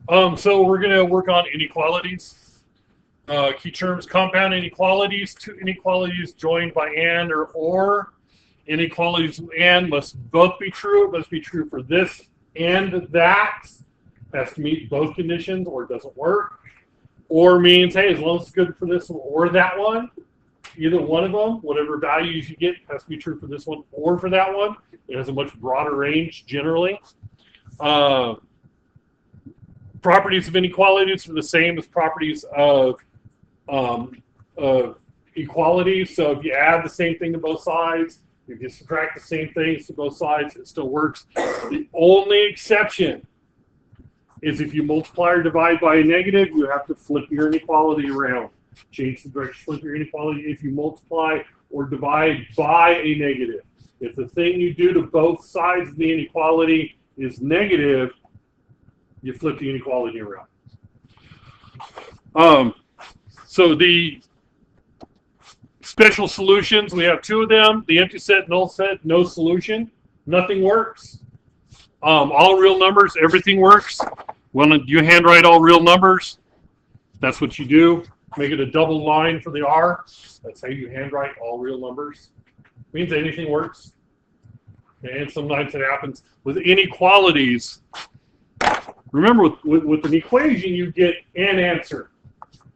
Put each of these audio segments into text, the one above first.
So we're going to work on inequalities. Key terms: compound inequalities, two inequalities joined by and or. Inequalities and must both be true. It must be true for this and that. Has to meet both conditions or it doesn't work. Or means, hey, as long as it's good for this one or that one, either one of them, whatever values you get has to be true for this one or for that one. It has a much broader range generally. Properties of inequalities are the same as properties of equality. So if you add the same thing to both sides, if you subtract the same things to both sides, it still works. The only exception is if you multiply or divide by a negative, you have to flip your inequality around. Change the direction, flip your inequality if you multiply or divide by a negative. If the thing you do to both sides of the inequality is negative, you flip the inequality around. So the special solutions, we have two of them. The empty set, null set, no solution. Nothing works. All real numbers, everything works. When you handwrite all real numbers, that's what you do. Make it a double line for the R. That's how you handwrite all real numbers. Means anything works. And sometimes it happens with inequalities. Remember, with an equation, you get an answer.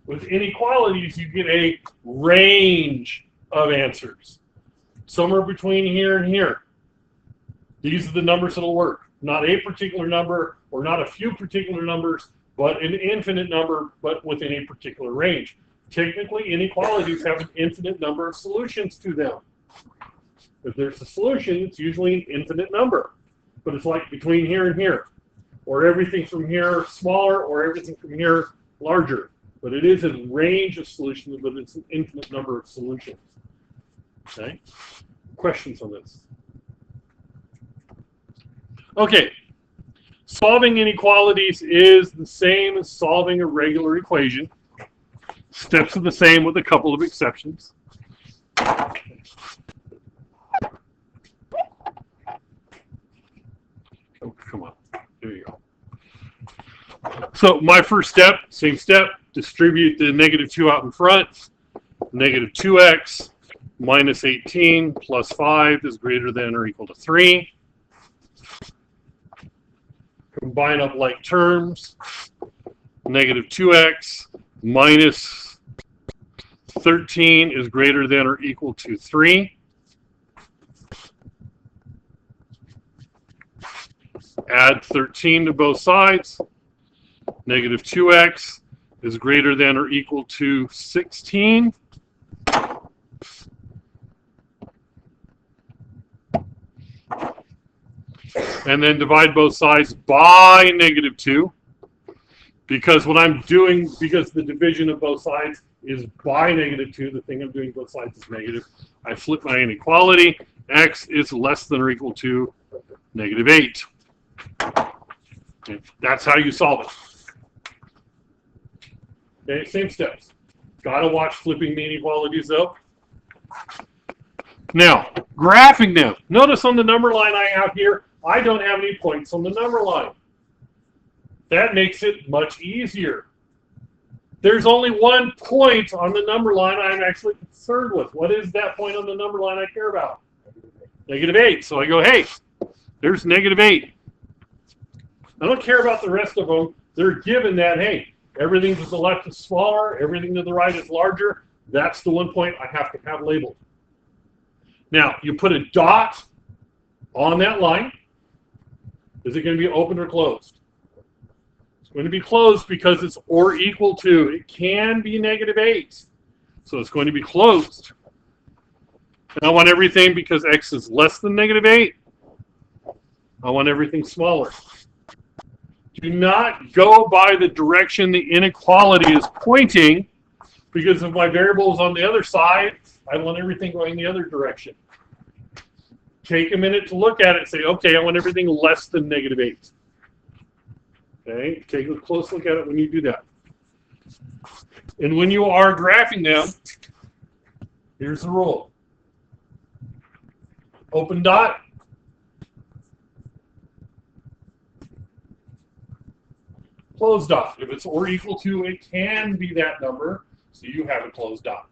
With inequalities, you get a range of answers. Somewhere between here and here. These are the numbers that'll work. Not a particular number or not a few particular numbers, but an infinite number, but within a particular range. Technically, inequalities have an infinite number of solutions to them. If there's a solution, it's usually an infinite number. But it's like between here and here. Or everything from here smaller, or everything from here larger. But it is a range of solutions, but it's an infinite number of solutions. Okay? Questions on this? Okay. Solving inequalities is the same as solving a regular equation. Steps are the same with a couple of exceptions. Oh, come on. There you go. So my first step, same step, distribute the negative 2 out in front. Negative 2x minus 18 plus 5 is greater than or equal to 3. Combine up like terms. Negative 2x minus 13 is greater than or equal to 3. Add 13 to both sides. Negative 2x is greater than or equal to 16. And then divide both sides by negative 2. Because what I'm doing, because the division of both sides is by negative 2, the thing I'm doing both sides is negative, I flip my inequality. X is less than or equal to negative 8. Okay, that's how you solve it. Okay, same steps. Gotta watch flipping the inequalities though. Now, graphing them. Notice on the number line I have here, I don't have any points on the number line. That makes it much easier. There's only one point on the number line I'm actually concerned with. What is that point on the number line I care about? Negative 8. So I go, hey, there's negative 8. I don't care about the rest of them. They're given that, hey, everything to the left is smaller, everything to the right is larger. That's the one point I have to have labeled. Now, you put a dot on that line. Is it going to be open or closed? It's going to be closed because it's or equal to. It can be negative 8. So it's going to be closed. And I want everything, because x is less than negative 8, I want everything smaller. Do not go by the direction the inequality is pointing, because if my variable is on the other side, I want everything going the other direction. Take a minute to look at it and say, okay, I want everything less than negative 8. Okay, take a close look at it when you do that. And when you are graphing them, here's the rule. Open dot. closed dot. If it's or equal to, it can be that number, so you have a closed dot.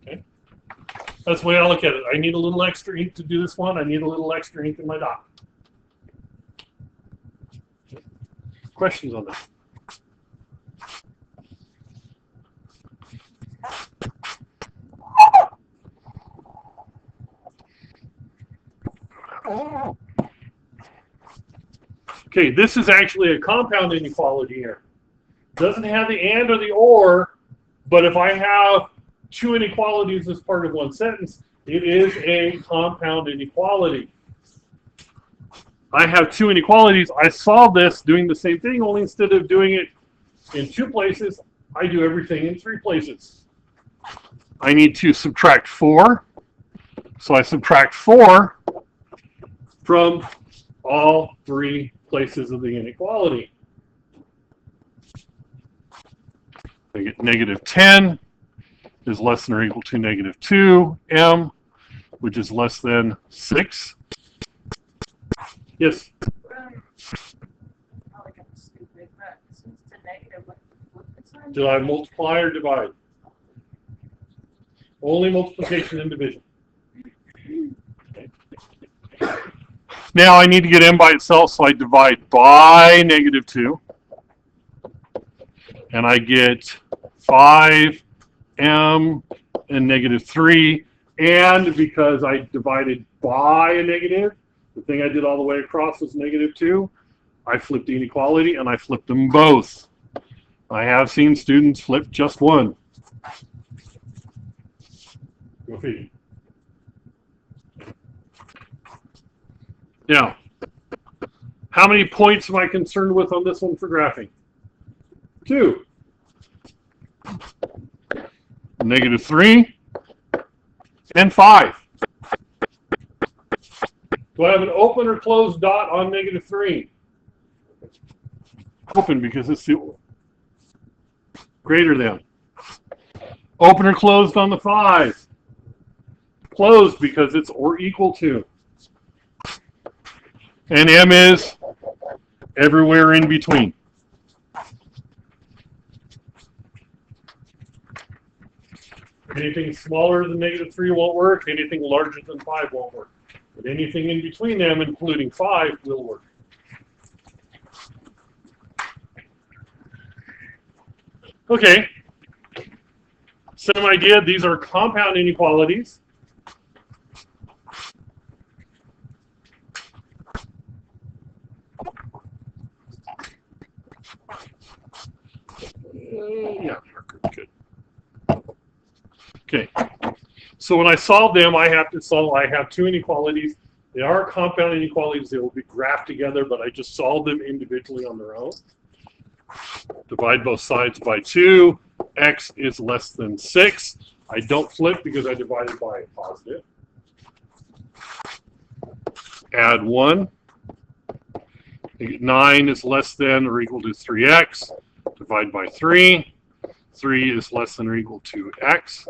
Okay? That's the way I look at it. I need a little extra ink to do this one. I need a little extra ink in my dot. Questions on that? Okay, this is actually a compound inequality here. Doesn't have the and or the or, but if I have two inequalities as part of one sentence, it is a compound inequality. I have two inequalities. I solve this doing the same thing, only instead of doing it in two places, I do everything in three places. I need to subtract 4. So I subtract 4 from all three places of the inequality. I get negative 10 is less than or equal to negative 2m, which is less than 6. Yes? Did I multiply or divide? Only multiplication and division. Now I need to get m by itself, so I divide by negative 2. And I get 5m and negative 3. And because I divided by a negative, the thing I did all the way across was negative 2, I flipped the inequality and I flipped them both. I have seen students flip just one. Go figure. Now, how many points am I concerned with on this one for graphing? 2. Negative 3 and 5. Do I have an open or closed dot on negative 3? Open because it's the greater than. Open or closed on the 5? Closed because it's or equal to. And m is everywhere in between. Anything smaller than negative 3 won't work. Anything larger than 5 won't work. But anything in between them, including 5, will work. Okay. Same idea. These are compound inequalities. Yeah, good. Okay. So when I solve them, I have two inequalities. They are compound inequalities. They will be graphed together, but I just solve them individually on their own. Divide both sides by 2. X is less than 6. I don't flip because I divided by a positive. Add 1. 9 is less than or equal to 3x. Divide by 3. 3 is less than or equal to x.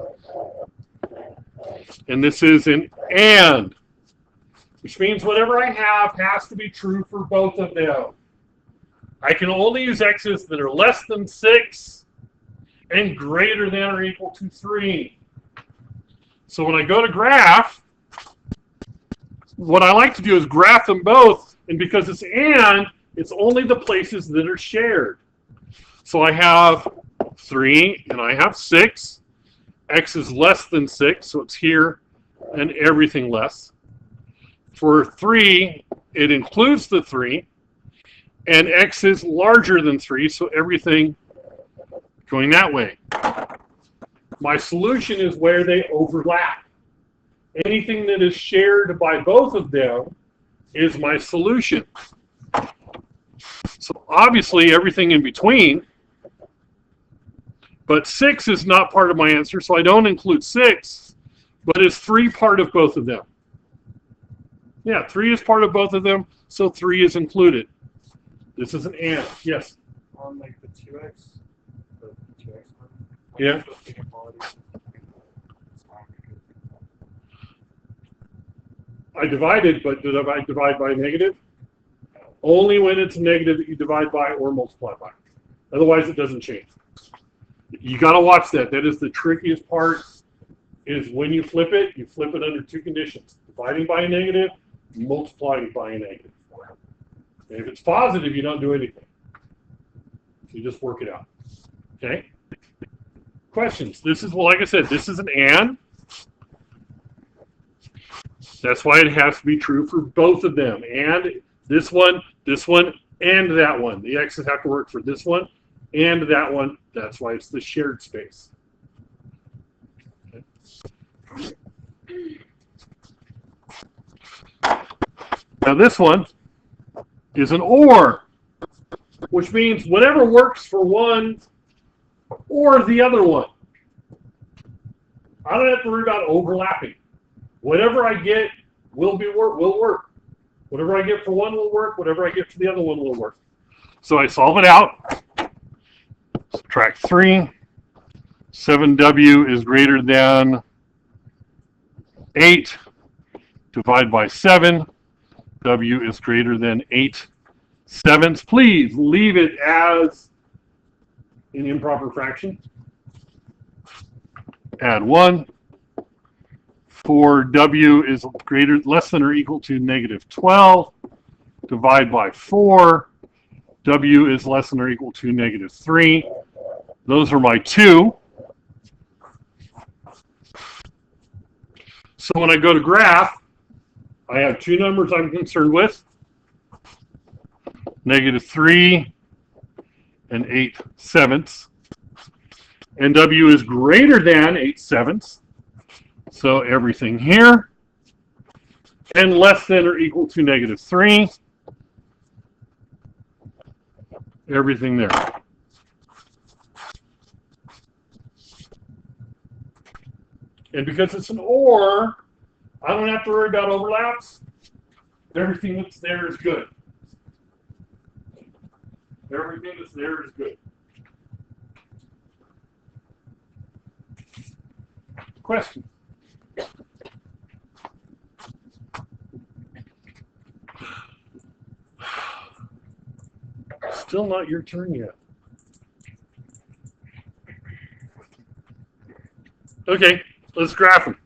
And this is an and, which means whatever I have has to be true for both of them. I can only use x's that are less than 6 and greater than or equal to 3. So when I go to graph, what I like to do is graph them both, and because it's and, it's only the places that are shared. So I have 3 and I have 6. X is less than 6, so it's here and everything less. For 3, it includes the 3, and x is larger than 3, so everything going that way. My solution is where they overlap. Anything that is shared by both of them is my solution. So obviously everything in between, but 6 is not part of my answer, so I don't include 6, but is 3 part of both of them? Yeah, 3 is part of both of them, so 3 is included. This is an and. Yes? On like the 2x one, Yeah. I divided, but did I divide by negative? Only when it's a negative that you divide by or multiply by. Otherwise, it doesn't change. You got to watch that. That is the trickiest part, is when you flip it under two conditions. Dividing by a negative, multiplying by a negative. And if it's positive, you don't do anything. You just work it out. Okay? Questions? This is, well, like I said, this is an and. That's why it has to be true for both of them. And this one, and that one. The x's have to work for this one and that one. That's why it's the shared space. Okay. Now this one is an or, which means whatever works for one or the other one. I don't have to worry about overlapping. Whatever I get will work. Whatever I get for one will work. Whatever I get for the other one will work. So I solve it out. Subtract 3. 7w is greater than 8. Divide by 7. W is greater than 8/7. Please leave it as an improper fraction. Add 1. 4w is less than or equal to -12. Divide by 4. W is less than or equal to -3. Those are my two. So when I go to graph, I have two numbers I'm concerned with. -3 and 8/7. And W is greater than 8/7. So everything here. And less than or equal to -3. Everything there. And because it's an or, I don't have to worry about overlaps. Everything that's there is good. Everything that's there is good. Question? Still not your turn yet. Okay, let's graph them.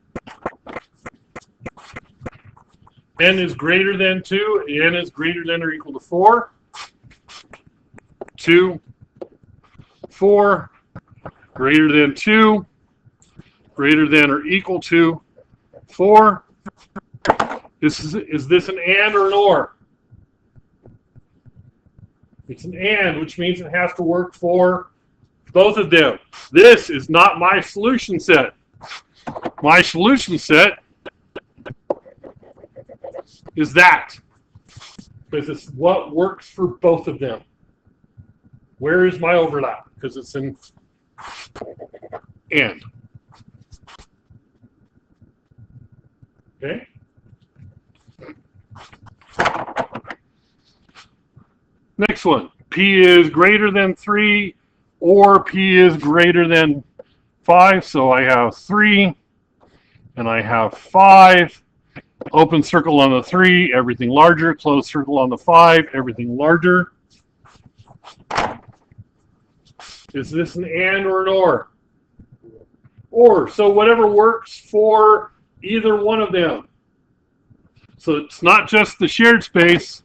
N is greater than 2. N is greater than or equal to 4. 2, 4, greater than 2, greater than or equal to 4. Is this an and or an or? It's an and, which means it has to work for both of them. This is not my solution set. My solution set is that, because it's what works for both of them. Where is my overlap? Because it's in and. Okay? Next one. P is greater than 3 or P is greater than 5. So I have 3 and I have 5. Open circle on the 3, everything larger. Closed circle on the 5, everything larger. Is this an and or an or? Or. So whatever works for either one of them. So it's not just the shared space.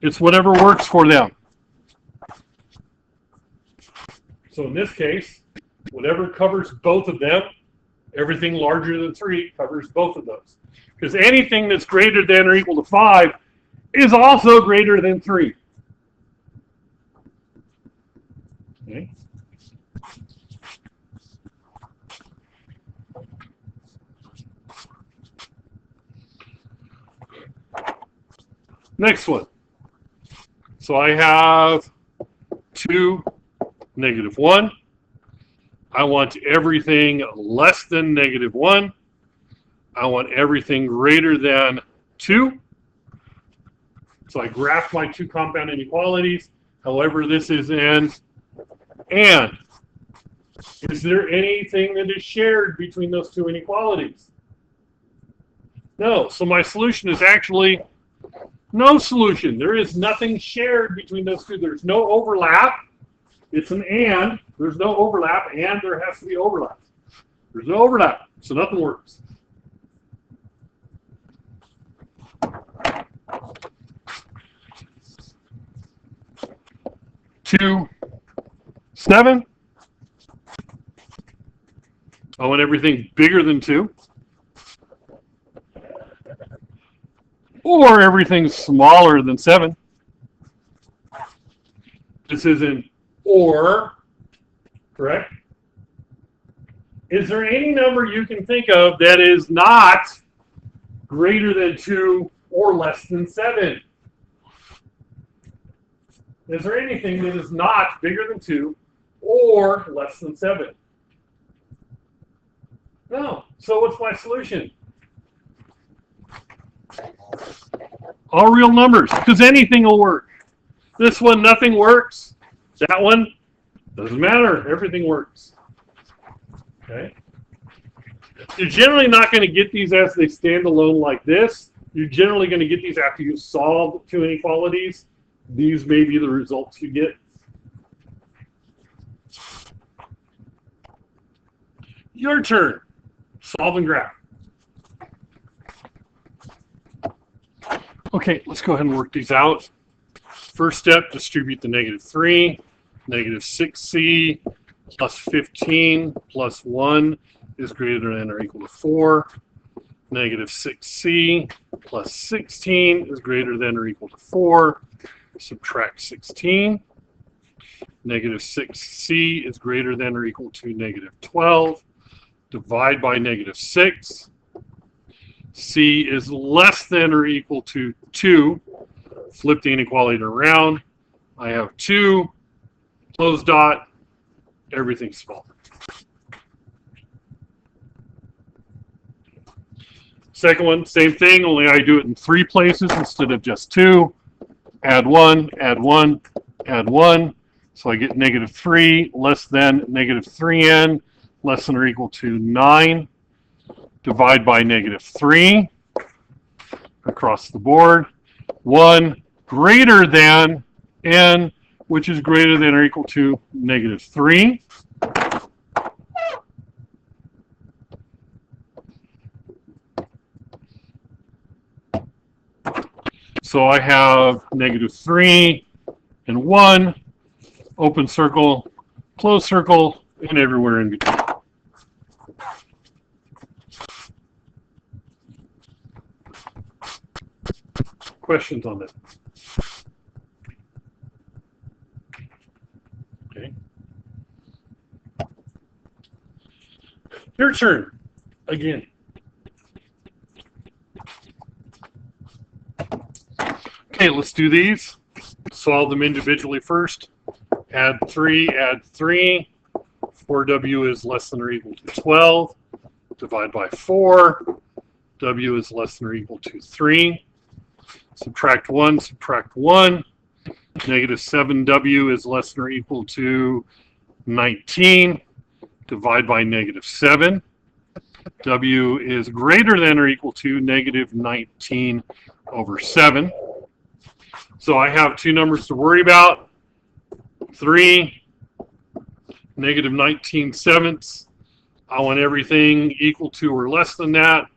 It's whatever works for them. So in this case, whatever covers both of them, everything larger than 3 covers both of those. Because anything that's greater than or equal to 5 is also greater than 3. Okay. Next one. So I have 2, -1. I want everything less than -1. I want everything greater than 2. So I graph my two compound inequalities. However, this is an and. Is there anything that is shared between those two inequalities? No, so my solution is actually no solution. There is nothing shared between those two. There's no overlap. It's an and. There's no overlap, and there has to be overlap. There's no overlap, so nothing works. Two, 7. I want everything bigger than 2. Or everything smaller than 7. This is an or, correct? Is there any number you can think of that is not greater than 2 or less than 7? Is there anything that is not bigger than 2 or less than 7? No. So what's my solution? All real numbers, because anything will work. This one, nothing works. That one, doesn't matter. Everything works. Okay? You're generally not going to get these as they stand alone like this. You're generally going to get these after you solve two inequalities. These may be the results you get. Your turn. Solve and graph. Okay, let's go ahead and work these out. First step, distribute the -3. -6c plus 15 plus 1 is greater than or equal to 4. -6c plus 16 is greater than or equal to 4. Subtract 16. -6c is greater than or equal to -12. Divide by -6. C is less than or equal to 2. Flip the inequality around. I have 2, close dot, everything's small. Second one, same thing, only I do it in 3 places instead of just 2. Add 1, add 1, add 1. So I get -3 less than -3n less than or equal to 9. Divide by -3 across the board. 1 greater than n, which is greater than or equal to -3. So I have -3 and 1, open circle, closed circle, and everywhere in between. Questions on that? Okay. Your turn again. Okay, let's do these. Solve them individually first. Add 3, add 3. 4w is less than or equal to 12. Divide by 4. W is less than or equal to 3. Subtract 1, subtract 1. -7w is less than or equal to 19. Divide by -7. W is greater than or equal to -19 over 7. So I have 2 numbers to worry about. 3, -19 sevenths. I want everything equal to or less than that.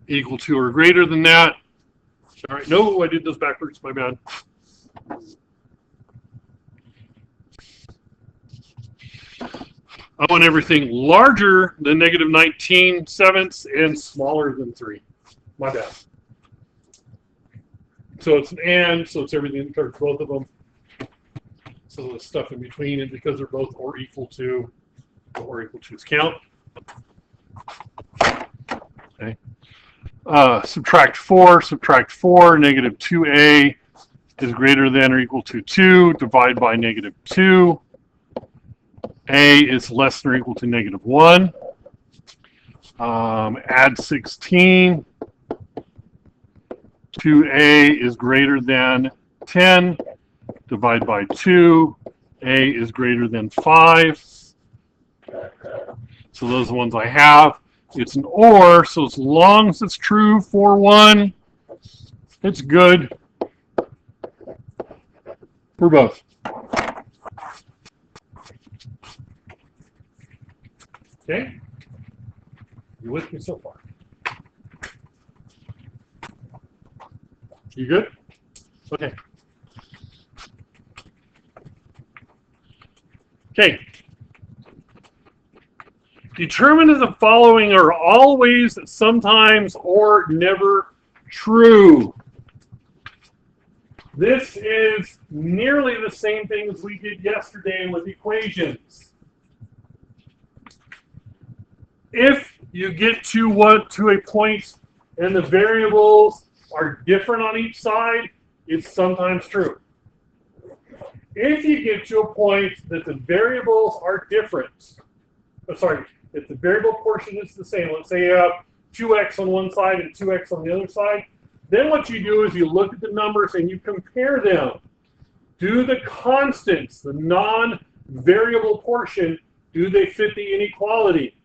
Equal to or greater than that. All right, no, I did those backwards, my bad. I want everything larger than -19 sevenths and smaller than 3. My bad. So it's an and, so it's everything for both of them. So the stuff in between, and because they're both or equal to count. Okay. Subtract 4, -2a is greater than or equal to 2. Divide by -2. A is less than or equal to -1. Add 16. 2a is greater than 10. Divide by 2. A is greater than 5. So those are the ones I have. It's an or, so as long as it's true for one, it's good for both. Okay? You with me so far? You good? Okay. Okay. Determine if the following are always, sometimes, or never true. This is nearly the same thing as we did yesterday with equations. If you get to a point and the variables are different on each side, it's sometimes true. If you get to a point that the variables are different, if the variable portion is the same, let's say you have 2x on one side and 2x on the other side, then what you do is you look at the numbers and you compare them. Do the constants, the non-variable portion, do they fit the inequality?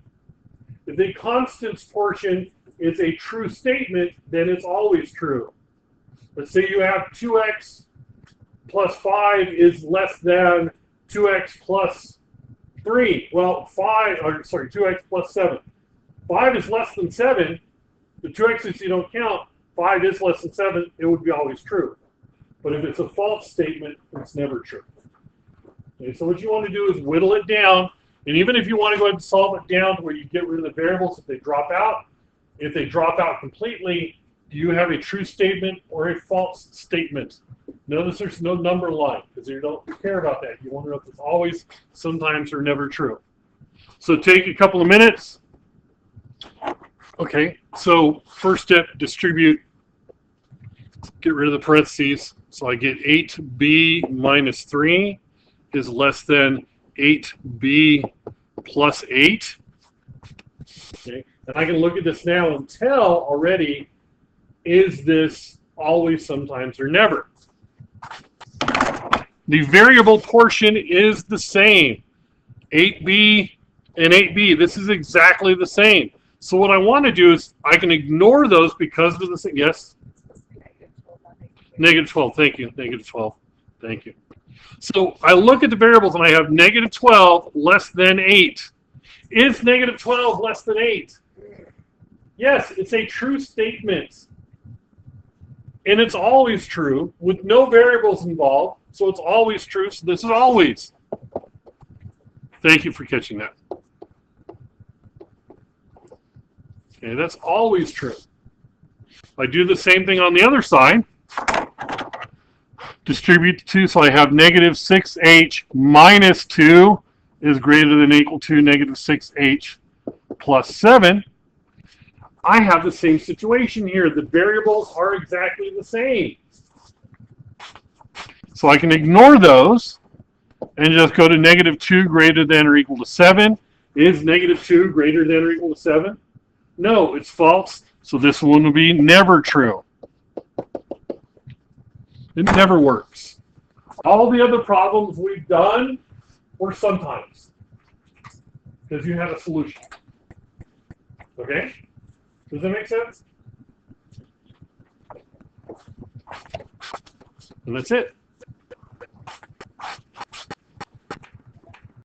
If the constants portion is a true statement, then it's always true. Let's say you have 2x plus 5 is less than 2x plus 3. Well, 2x plus 7. 5 is less than 7. The 2x's you don't count. 5 is less than 7. It would be always true. But if it's a false statement, it's never true. Okay, so what you want to do is whittle it down. And even if you want to go ahead and solve it down to where you get rid of the variables if they drop out completely, do you have a true statement or a false statement? Notice there's no number line because you don't care about that. You wonder if it's always, sometimes, or never true. So take a couple of minutes. Okay, so first step, distribute. Get rid of the parentheses. So I get 8b minus 3 is less than 8b plus 8. Okay, and I can look at this now and tell already, is this always, sometimes, or never? The variable portion is the same. 8b and 8b. This is exactly the same. So what I want to do is I can ignore those because of the same. Yes? Negative 12. Thank you. Negative 12. Thank you. So I look at the variables and I have negative 12 less than 8. Is negative 12 less than 8? Yes, it's a true statement. And it's always true with no variables involved. So it's always true. So this is always. Thank you for catching that. Okay, that's always true. I do the same thing on the other side. Distribute the 2, so I have negative 6h minus 2 is greater than or equal to negative 6h plus 7. I have the same situation here. The variables are exactly the same. So I can ignore those and just go to negative 2 greater than or equal to 7. Is negative 2 greater than or equal to 7? No, it's false. So this one will be never true. It never works. All the other problems we've done were sometimes, because you have a solution. Okay? Does that make sense? And that's it.